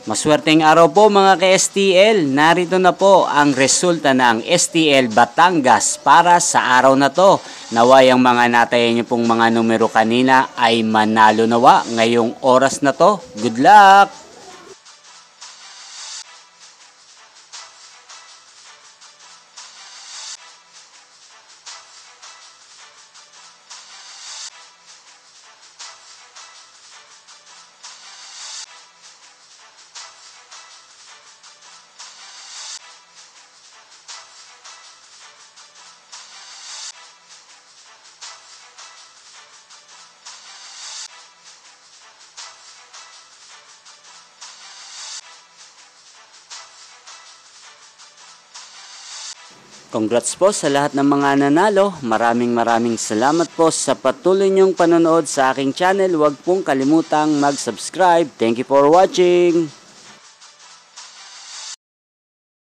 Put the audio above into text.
Maswerteng araw po mga ka-STL. Narito na po ang resulta ng STL Batangas para sa araw na to. Naway ang mga natayan niyo pong mga numero kanina ay manalo nawa ngayong oras na to. Good luck! Congrats po sa lahat ng mga nanalo. Maraming salamat po sa patuloy niyong panonood sa aking channel. Huwag pong kalimutang mag-subscribe. Thank you for watching.